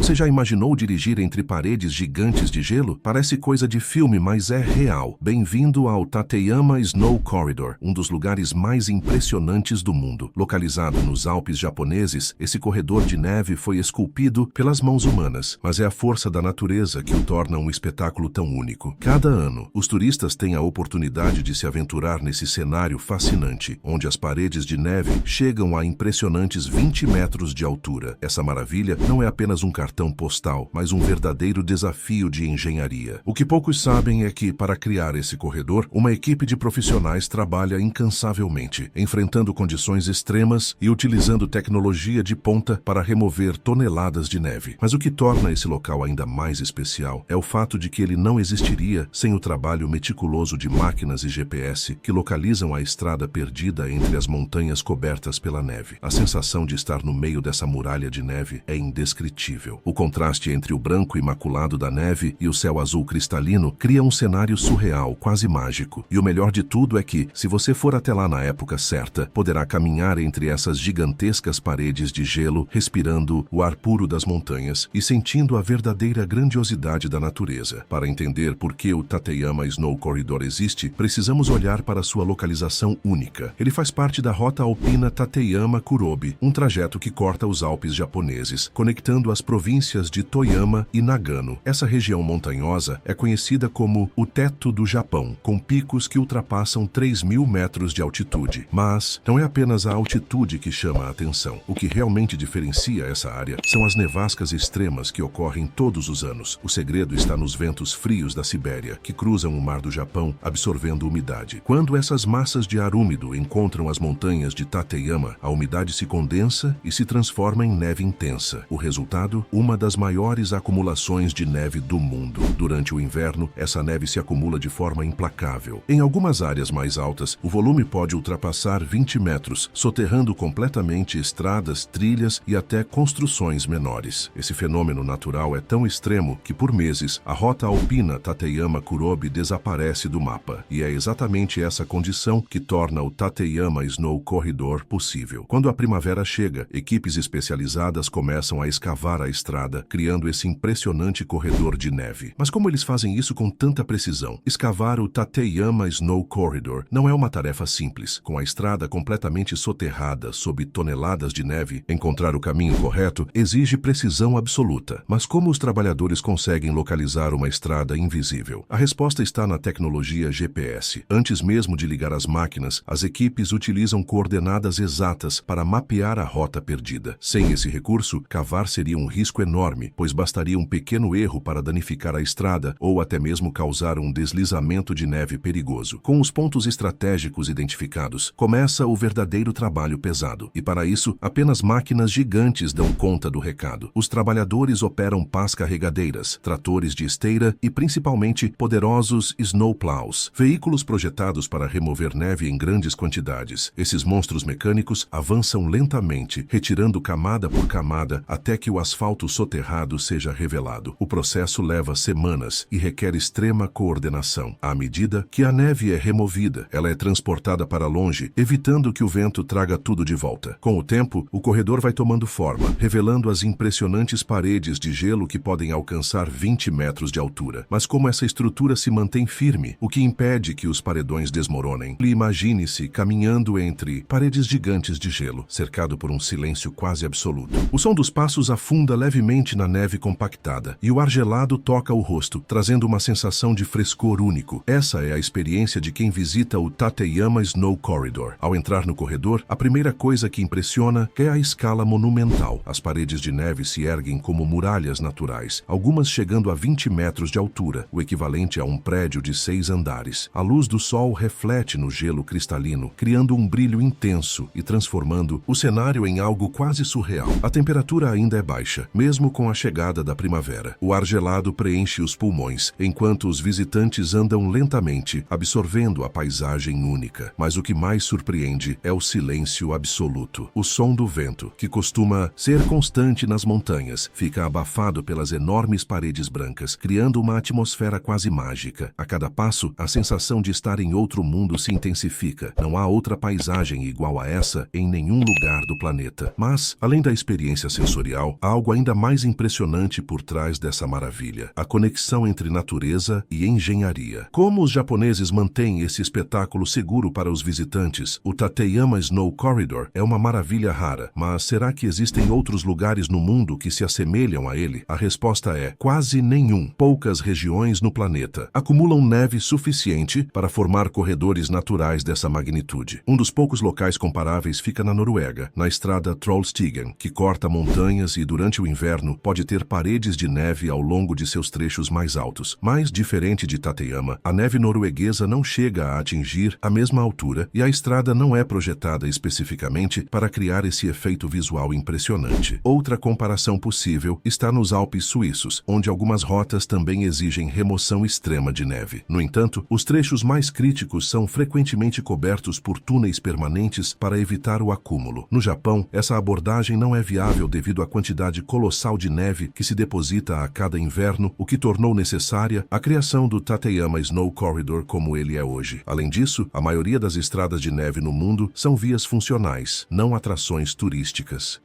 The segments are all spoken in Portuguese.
Você já imaginou dirigir entre paredes gigantes de gelo? Parece coisa de filme, mas é real. Bem-vindo ao Tateyama Snow Corridor, um dos lugares mais impressionantes do mundo. Localizado nos Alpes japoneses, esse corredor de neve foi esculpido pelas mãos humanas, mas é a força da natureza que o torna um espetáculo tão único. Cada ano, os turistas têm a oportunidade de se aventurar nesse cenário fascinante, onde as paredes de neve chegam a impressionantes 20 metros de altura. Essa maravilha não é apenas um cartão postal, mas um verdadeiro desafio de engenharia. O que poucos sabem é que, para criar esse corredor, uma equipe de profissionais trabalha incansavelmente, enfrentando condições extremas e utilizando tecnologia de ponta para remover toneladas de neve. Mas o que torna esse local ainda mais especial é o fato de que ele não existiria sem o trabalho meticuloso de máquinas e GPS que localizam a estrada perdida entre as montanhas cobertas pela neve. A sensação de estar no meio dessa muralha de neve é indescritível. O contraste entre o branco imaculado da neve e o céu azul cristalino cria um cenário surreal, quase mágico. E o melhor de tudo é que, se você for até lá na época certa, poderá caminhar entre essas gigantescas paredes de gelo, respirando o ar puro das montanhas e sentindo a verdadeira grandiosidade da natureza. Para entender por que o Tateyama Snow Corridor existe, precisamos olhar para sua localização única. Ele faz parte da rota alpina Tateyama-Kurobe, um trajeto que corta os Alpes japoneses, conectando as províncias de Toyama e Nagano. Essa região montanhosa é conhecida como o Teto do Japão, com picos que ultrapassam 3.000 metros de altitude. Mas não é apenas a altitude que chama a atenção. O que realmente diferencia essa área são as nevascas extremas que ocorrem todos os anos. O segredo está nos ventos frios da Sibéria, que cruzam o mar do Japão, absorvendo umidade. Quando essas massas de ar úmido encontram as montanhas de Tateyama, a umidade se condensa e se transforma em neve intensa. O resultado? Uma das maiores acumulações de neve do mundo. Durante o inverno, essa neve se acumula de forma implacável. Em algumas áreas mais altas, o volume pode ultrapassar 20 metros, soterrando completamente estradas, trilhas e até construções menores. Esse fenômeno natural é tão extremo que, por meses, a rota alpina Tateyama-Kurobe desaparece do mapa. E é exatamente essa condição que torna o Tateyama Snow Corridor possível. Quando a primavera chega, equipes especializadas começam a escavar a estrada, criando esse impressionante corredor de neve. Mas como eles fazem isso com tanta precisão? Escavar o Tateyama Snow Corridor não é uma tarefa simples. Com a estrada completamente soterrada sob toneladas de neve, encontrar o caminho correto exige precisão absoluta. Mas como os trabalhadores conseguem localizar uma estrada invisível? A resposta está na tecnologia GPS. Antes mesmo de ligar as máquinas, as equipes utilizam coordenadas exatas para mapear a rota perdida. Sem esse recurso, cavar seria um risco enorme, pois bastaria um pequeno erro para danificar a estrada ou até mesmo causar um deslizamento de neve perigoso. Com os pontos estratégicos identificados, começa o verdadeiro trabalho pesado. E para isso, apenas máquinas gigantes dão conta do recado. Os trabalhadores operam pás carregadeiras, tratores de esteira e principalmente poderosos snowplows, veículos projetados para remover neve em grandes quantidades. Esses monstros mecânicos avançam lentamente, retirando camada por camada até que o asfalto soterrado seja revelado. O processo leva semanas e requer extrema coordenação. À medida que a neve é removida, ela é transportada para longe, evitando que o vento traga tudo de volta. Com o tempo, o corredor vai tomando forma, revelando as impressionantes paredes de gelo que podem alcançar 20 metros de altura. Mas como essa estrutura se mantém firme, o que impede que os paredões desmoronem? Imagine-se caminhando entre paredes gigantes de gelo, cercado por um silêncio quase absoluto. O som dos passos afunda levemente na neve compactada, e o ar gelado toca o rosto, trazendo uma sensação de frescor único. Essa é a experiência de quem visita o Tateyama Snow Corridor. Ao entrar no corredor, a primeira coisa que impressiona é a escala monumental. As paredes de neve se erguem como muralhas naturais, algumas chegando a 20 metros de altura, o equivalente a um prédio de 6 andares. A luz do sol reflete no gelo cristalino, criando um brilho intenso e transformando o cenário em algo quase surreal. A temperatura ainda é baixa, mesmo com a chegada da primavera. O ar gelado preenche os pulmões, enquanto os visitantes andam lentamente, absorvendo a paisagem única. Mas o que mais surpreende é o silêncio absoluto. O som do vento, que costuma ser constante nas montanhas, fica abafado pelas enormes paredes brancas, criando uma atmosfera quase mágica. A cada passo, a sensação de estar em outro mundo se intensifica. Não há outra paisagem igual a essa em nenhum lugar do planeta. Mas, além da experiência sensorial, há algo ainda ainda mais impressionante por trás dessa maravilha: a conexão entre natureza e engenharia. Como os japoneses mantêm esse espetáculo seguro para os visitantes? O Tateyama Snow Corridor é uma maravilha rara, mas será que existem outros lugares no mundo que se assemelham a ele? A resposta é quase nenhum. Poucas regiões no planeta acumulam neve suficiente para formar corredores naturais dessa magnitude. Um dos poucos locais comparáveis fica na Noruega, na estrada Trollstigen, que corta montanhas e durante o inverno pode ter paredes de neve ao longo de seus trechos mais altos. Mas, diferente de Tateyama, a neve norueguesa não chega a atingir a mesma altura e a estrada não é projetada especificamente para criar esse efeito visual impressionante. Outra comparação possível está nos Alpes suíços, onde algumas rotas também exigem remoção extrema de neve. No entanto, os trechos mais críticos são frequentemente cobertos por túneis permanentes para evitar o acúmulo. No Japão, essa abordagem não é viável devido à quantidade colossal de neve que se deposita a cada inverno, o que tornou necessária a criação do Tateyama Snow Corridor como ele é hoje. Além disso, a maioria das estradas de neve no mundo são vias funcionais, não atrações turísticas.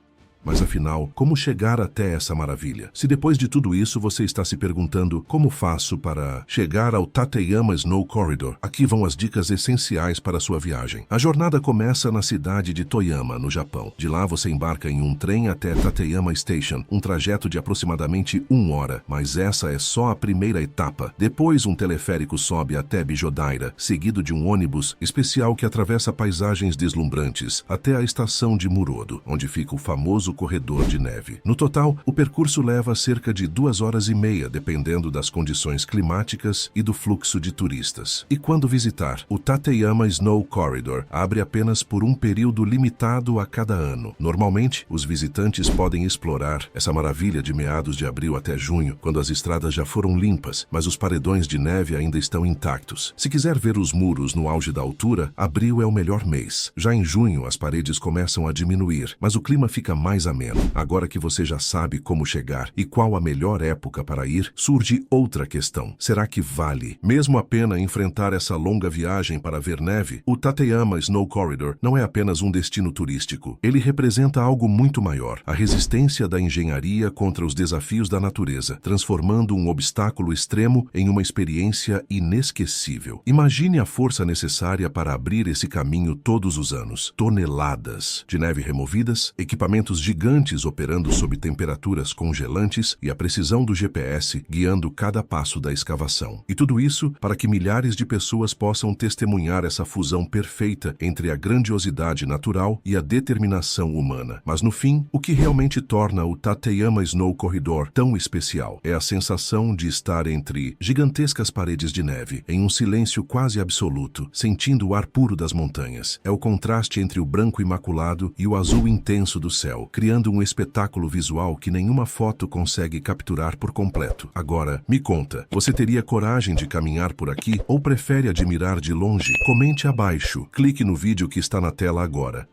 Mas afinal, como chegar até essa maravilha? Se depois de tudo isso você está se perguntando como faço para chegar ao Tateyama Snow Corridor, aqui vão as dicas essenciais para a sua viagem. A jornada começa na cidade de Toyama, no Japão. De lá você embarca em um trem até Tateyama Station, um trajeto de aproximadamente 1 hora. Mas essa é só a primeira etapa. Depois um teleférico sobe até Bijodaira, seguido de um ônibus especial que atravessa paisagens deslumbrantes até a estação de Murodo, onde fica o famoso corredor de neve. No total, o percurso leva cerca de 2 horas e meia, dependendo das condições climáticas e do fluxo de turistas. E quando visitar, o Tateyama Snow Corridor abre apenas por um período limitado a cada ano. Normalmente, os visitantes podem explorar essa maravilha de meados de abril até junho, quando as estradas já foram limpas, mas os paredões de neve ainda estão intactos. Se quiser ver os muros no auge da altura, abril é o melhor mês. Já em junho, as paredes começam a diminuir, mas o clima fica mais ameno. Agora que você já sabe como chegar e qual a melhor época para ir, surge outra questão. Será que vale mesmo a pena enfrentar essa longa viagem para ver neve? O Tateyama Snow Corridor não é apenas um destino turístico. Ele representa algo muito maior: a resistência da engenharia contra os desafios da natureza, transformando um obstáculo extremo em uma experiência inesquecível. Imagine a força necessária para abrir esse caminho todos os anos. Toneladas de neve removidas, equipamentos gigantes operando sob temperaturas congelantes e a precisão do GPS guiando cada passo da escavação. E tudo isso para que milhares de pessoas possam testemunhar essa fusão perfeita entre a grandiosidade natural e a determinação humana. Mas no fim, o que realmente torna o Tateyama Snow Corridor tão especial é a sensação de estar entre gigantescas paredes de neve, em um silêncio quase absoluto, sentindo o ar puro das montanhas. É o contraste entre o branco imaculado e o azul intenso do céu, criando um espetáculo visual que nenhuma foto consegue capturar por completo. Agora, me conta, você teria coragem de caminhar por aqui ou prefere admirar de longe? Comente abaixo, clique no vídeo que está na tela agora.